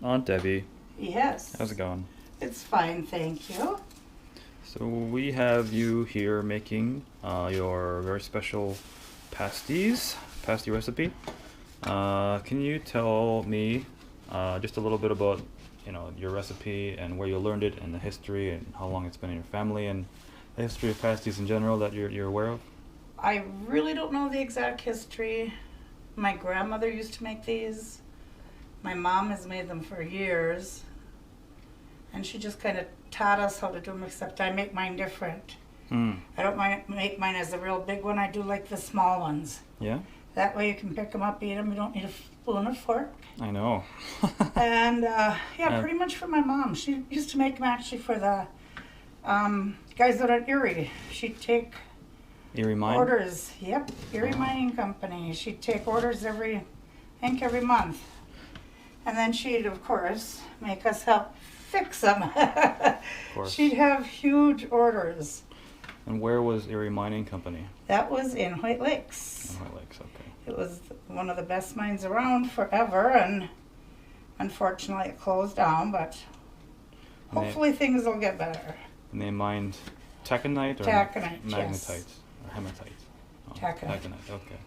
Aunt Debbie. Yes. How's it going? It's fine, thank you. So we have you here making your very special pasty recipe. Can you tell me just a little bit about, your recipe and where you learned it and the history and how long it's been in your family and the history of pasties in general that you're aware of? I really don't know the exact history. My grandmother used to make these. My mom has made them for years. And she just kind of taught us how to do them, except I make mine different. I don't make mine as a real big one. I do like the small ones. Yeah? That way you can pick them up, eat them. You don't need a spoon or fork. I know. And pretty much for my mom. She used to make them actually for the guys out at Erie. She'd take Erie Mine? orders. Yep, Erie Mining Company. She'd take orders every month. And then she'd, of course, make us help fix them. Of course. She'd have huge orders. And where was Erie Mining Company? That was in White Lakes. In White Lakes, okay. It was one of the best mines around forever, and unfortunately it closed down, but hopefully things will get better. And they mined taconite or Taconite, magnetite yes. or hematite? Oh, Taconite. Taconite, okay.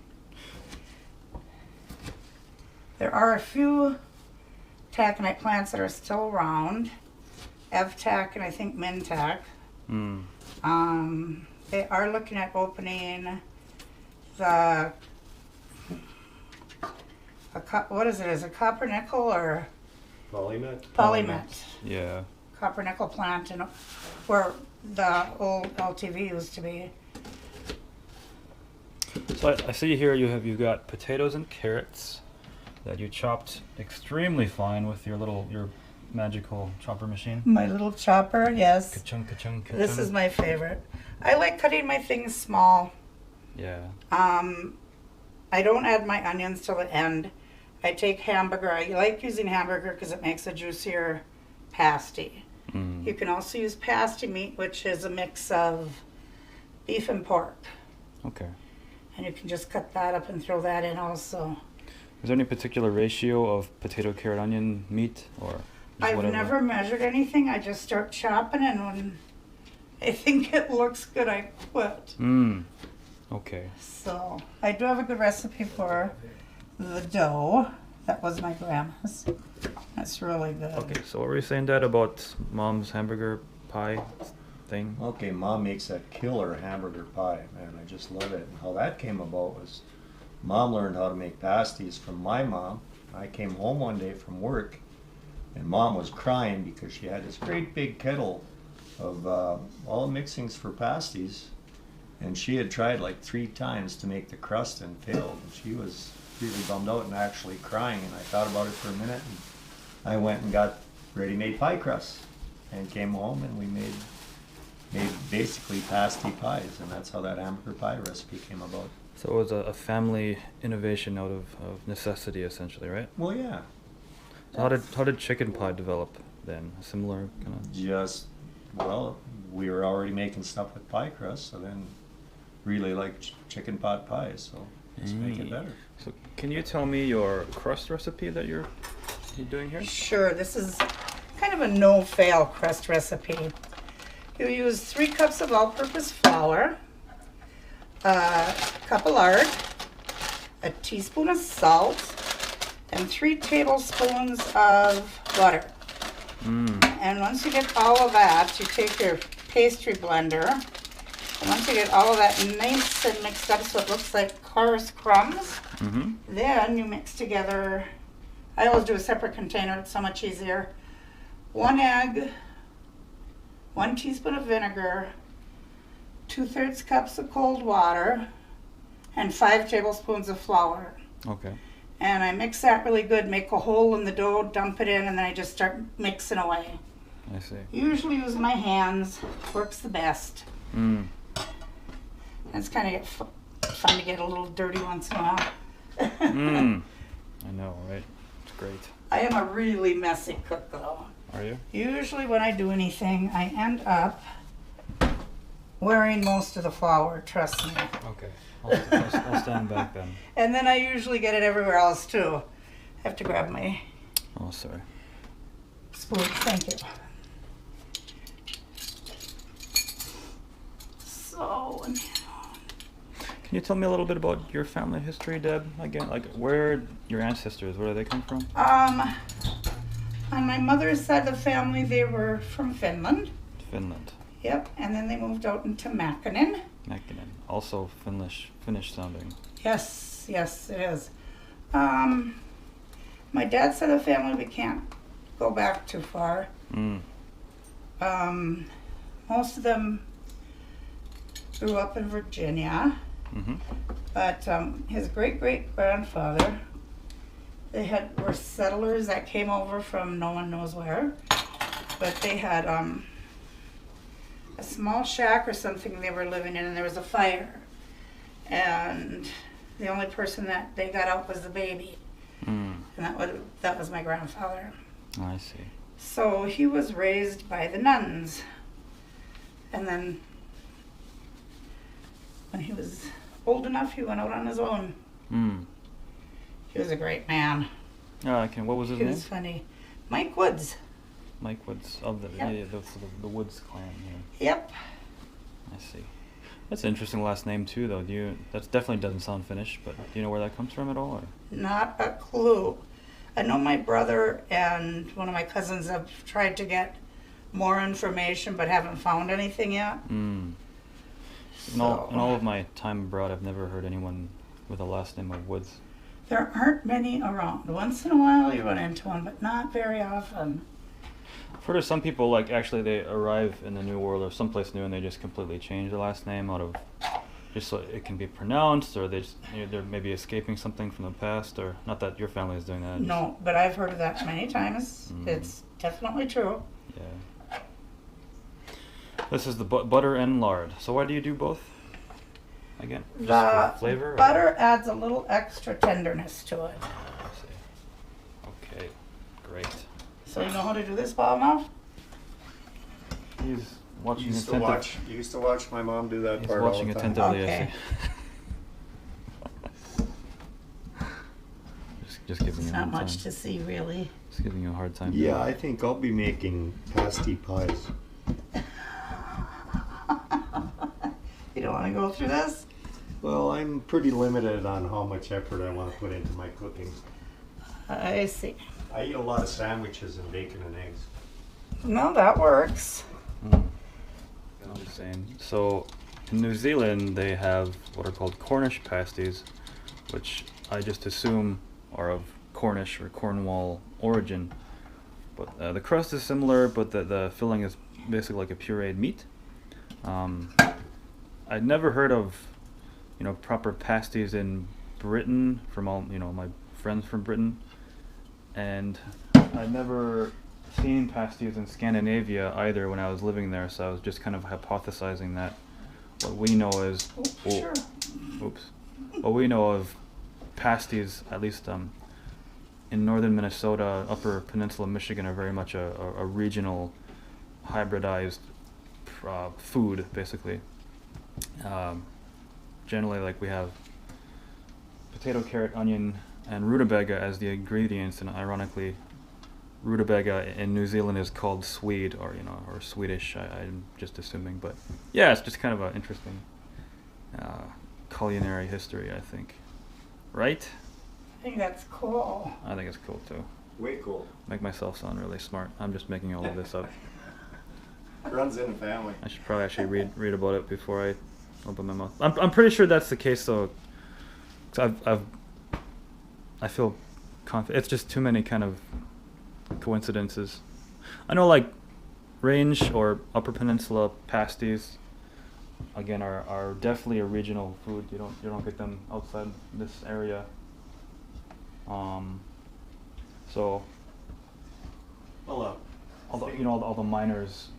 There are a few taconite plants that are still around. Evtac and I think Mintac. They are looking at opening the what is it? Is it copper nickel or polymet? Yeah. Copper nickel plant and where the old LTV used to be. So I see here you've got potatoes and carrots that you chopped extremely fine with your magical chopper machine. My little chopper, yes. Ka-chung, ka-chung, ka-chung. This is my favorite. I like cutting my things small. Yeah. I don't add my onions till the end. I take hamburger. I like using hamburger because it makes a juicier pasty. You can also use pasty meat, which is a mix of beef and pork. Okay. And you can just cut that up and throw that in also. Is there any particular ratio of potato, carrot, onion, meat, or just I've whatever? never measured anything. I just start chopping, and when I think it looks good, I quit. Okay. So I do have a good recipe for the dough. That was my grandma's. That's really good. Okay, so what were you saying, Dad, about Mom's hamburger pie thing? Okay, Mom makes that killer hamburger pie, man. I just love it. And how that came about was Mom learned how to make pasties from my mom. I came home one day from work, and Mom was crying because she had this great big kettle of all the mixings for pasties, and she had tried like 3 times to make the crust and failed. And she was really bummed out and actually crying, and I thought about it for a minute, and I went and got ready-made pie crusts and came home, and we made basically pasty pies, and that's how that hamburger pie recipe came about. So it was a family innovation out of necessity, essentially, right? Well, yeah. So how did chicken pie develop then? A similar kind of... We were already making stuff with pie crust, so then really liked chicken pot pies, so let's make it better. So can you tell me your crust recipe that you're doing here? Sure, this is kind of a no-fail crust recipe. You use 3 cups of all-purpose flour, a cup of lard, a teaspoon of salt, and 3 tablespoons of butter. And once you get all of that, you take your pastry blender, and once you get all of that nice and mixed up so it looks like coarse crumbs, then you mix together, I always do a separate container, it's so much easier, 1 egg, 1 teaspoon of vinegar, 2/3 cups of cold water, and 5 tablespoons of flour. Okay. And I mix that really good, make a hole in the dough, dump it in, and then I just start mixing away. I see. Usually use my hands, works the best. It's kind of fun to get a little dirty once in a while. I know, right? It's great. I am a really messy cook though. Are you? Usually when I do anything, I end up wearing most of the flour, trust me. Okay. I'll stand back then. And then I usually get it everywhere else too. I have to grab my... Oh, sorry. spoon. Thank you. So, Can you tell me a little bit about your family history, Deb? Again, like where your ancestors, where do they come from? on my mother's side of the family, they were from Finland. Finland. Yep, and then they moved out into Mäkinen. Mäkinen. Also Finnish sounding. Yes, yes, it is. My dad's side of the family, we can't go back too far. Mm. Most of them grew up in Virginia, Mm-hmm. but his great-great-grandfather, were settlers that came over from no one knows where, but they had a small shack or something they were living in, and there was a fire, and the only person that they got out was the baby, Mm. and that was my grandfather. I see. So he was raised by the nuns, and then when he was old enough, he went out on his own. Mm. He was a great man. What was his He name? was funny. Mike Woods. Mike Woods of the Yep. yeah, the Woods clan. Yeah. Yep. I see. That's an interesting last name too, though. That definitely doesn't sound Finnish, but do you know where that comes from at all? Or? Not a clue. I know my brother and one of my cousins have tried to get more information, but haven't found anything yet. Mm. In all of my time abroad, I've never heard anyone with a last name of Woods. There aren't many around. Once in a while you run into one, but not very often. I've heard of some people, like, actually they arrive in the New World or someplace new and they just completely change their last name out of just so it can be pronounced, or they're maybe escaping something from the past, or not that your family is doing that. No, but I've heard of that many times. Mm. It's definitely true. Yeah. This is the butter and lard. So why do you do both? Again, just The for flavor? or- butter adds a little extra tenderness to it. I see. Okay, great. So you know how to do this, Paul, now? He's watching You used to watch my mom do that He's part all watching the time. attentively. Okay. I see. just giving It's you a not hard much time. to see, really. Just giving you a hard time. Yeah, I think I'll be making pasty pies. You don't want to go through this? Well, I'm pretty limited on how much effort I want to put into my cooking. I see. I eat a lot of sandwiches and bacon and eggs. No, that works. Mm. I'm just saying. So, in New Zealand, they have what are called Cornish pasties, which I just assume are of Cornish or Cornwall origin. But the crust is similar, but the filling is basically like a pureed meat. I'd never heard of, proper pasties in Britain from all, my friends from Britain, and I'd never seen pasties in Scandinavia either when I was living there. So I was just kind of hypothesizing that what we know is, Sure. what we know of pasties, at least in northern Minnesota, Upper Peninsula, Michigan, are very much a regional hybridized food, basically. Generally, like, we have potato, carrot, onion, and rutabaga as the ingredients, and ironically, rutabaga in New Zealand is called Swede, or Swedish. I'm just assuming, but yeah, it's just kind of an interesting culinary history, I think. Right? I think that's cool. I think it's cool too. Way cool. Make myself sound really smart. I'm just making all of this up. Runs in the family. I should probably actually read about it before I open my mouth. I'm pretty sure that's the case though. 'Cause I feel confident. It's just too many kind of coincidences. I know, like, Range or Upper Peninsula pasties, again, are definitely a regional food. You don't get them outside this area. So Well, all the miners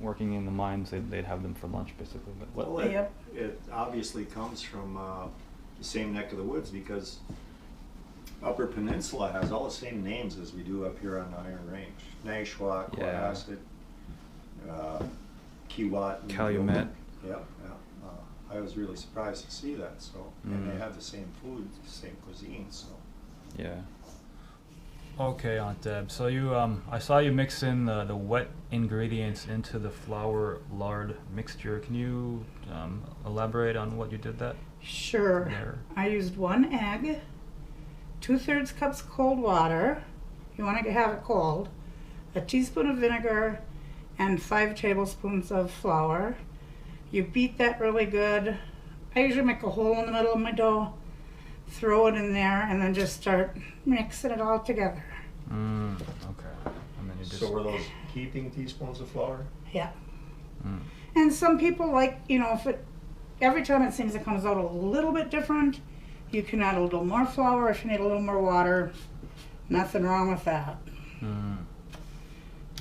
working in the mines, they'd have them for lunch basically. But well, Yep. it obviously comes from the same neck of the woods, because Upper Peninsula has all the same names as we do up here on the Iron Range. Nashwauk, Yeah. Cohasset, Kiewat. Calumet. Yeah. I was really surprised to see that. So, and they Mm. have the same food, the same cuisine. So, yeah. Okay, Aunt Deb. So you, I saw you mix in the wet ingredients into the flour lard mixture. Can you elaborate on what you did that Sure. there? I used 1 egg, 2/3 cups cold water. You want to have it cold. A teaspoon of vinegar, and 5 tablespoons of flour. You beat that really good. I usually make a hole in the middle of my dough, throw it in there, and then just start mixing it all together. Okay. And then you just. So were those heaping teaspoons of flour? Yeah. Mm. And some people like, if it, every time it seems it comes out a little bit different, you can add a little more flour if you need a little more water. Nothing wrong with that. Mm.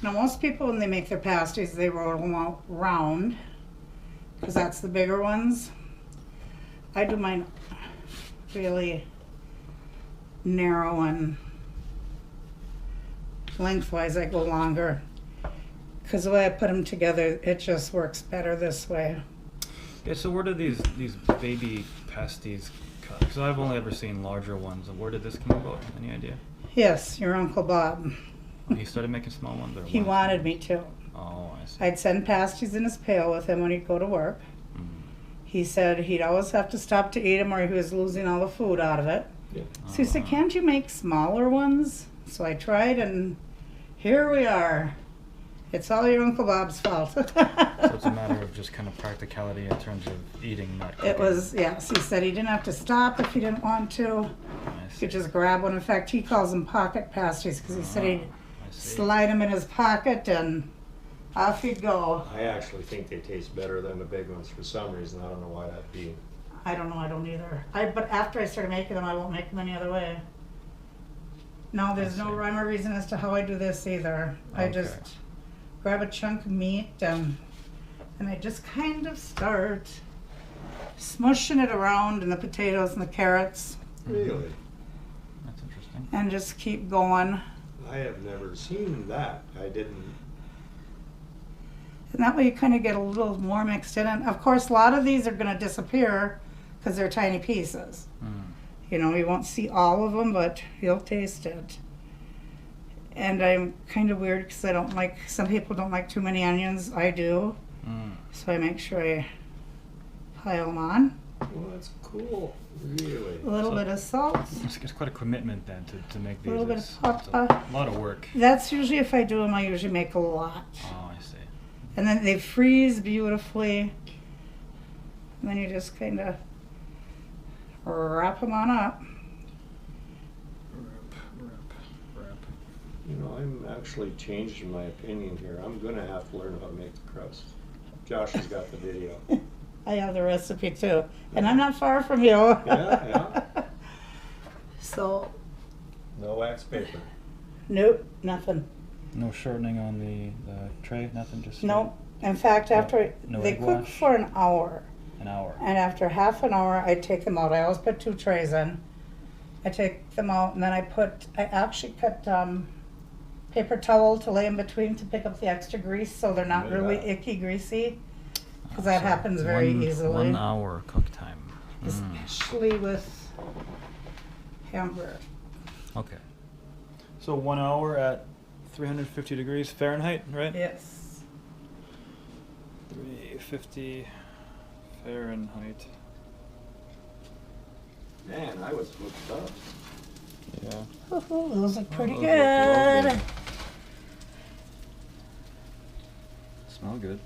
Now, most people, when they make their pasties, they roll them out round, because that's the bigger ones. I do mine really narrow, and lengthwise I go longer, because the way I put them together, it just works better this way. Yeah. So where did these baby pasties cut? Because I've only ever seen larger ones. Where did this come about? Any idea? Yes, your Uncle Bob. He started making small ones, or He one? wanted me to. Oh, I see. I'd send pasties in his pail with him when he'd go to work. Mm. He said he'd always have to stop to eat them or he was losing all the food out of it. Yeah. So he said, can't you make smaller ones? So I tried, and here we are. It's all your Uncle Bob's fault. So it's a matter of just kind of practicality in terms of eating, not cooking. It was, yes. He said he didn't have to stop if he didn't want to. I He see. could just grab one. In fact, he calls them pocket pasties because he said he'd I see. slide them in his pocket and off he'd go. I actually think they taste better than the big ones for some reason. I don't know why that'd be. I don't know, I don't either. But after I started making them, I won't make them any other way. No, there's no see. rhyme or reason as to how I do this either. I Okay. just grab a chunk of meat and I just kind of start smushing it around in the potatoes and the carrots Really? That's interesting. and just keep going. I have never seen that. I didn't. And that way you kind of get a little more mixed in. And of course, a lot of these are going to disappear because they're tiny pieces. Mm. You won't see all of them, but you'll taste it. And I'm kind of weird because I don't like, some people don't like too many onions. I do. Mm. So I make sure I pile them on. Well, that's cool. Really? A little So- bit of salt. It's quite a commitment then to make A these. little bit It's of pepper. a lot of work. That's usually, if I do them, I usually make a lot. Oh, I see. And then they freeze beautifully. And then you just kind of wrap them on up. Wrap. I'm actually changing my opinion here. I'm gonna have to learn how to make the crust. Josh has got the video. I have the recipe too. And I'm not far from you. Yeah. So, No wax paper. nope, nothing. No shortening on the tray, nothing, just Nope. In fact, after No they egg cook wash? for an hour, an hour. and after half an hour, I take them out. I always put 2 trays in. I take them out, and then I actually cut paper towel to lay in between to pick up the extra grease, so they're not Yeah. really icky, greasy. Because that So happens very easily. 1 hour cook time. Especially with hamburger. Okay. So 1 hour at 350 degrees Fahrenheit, right? Yes. 350 Fahrenheit. Man, I was hooked up. Yeah. Ooh, those look pretty those good. look lovely. Smell good.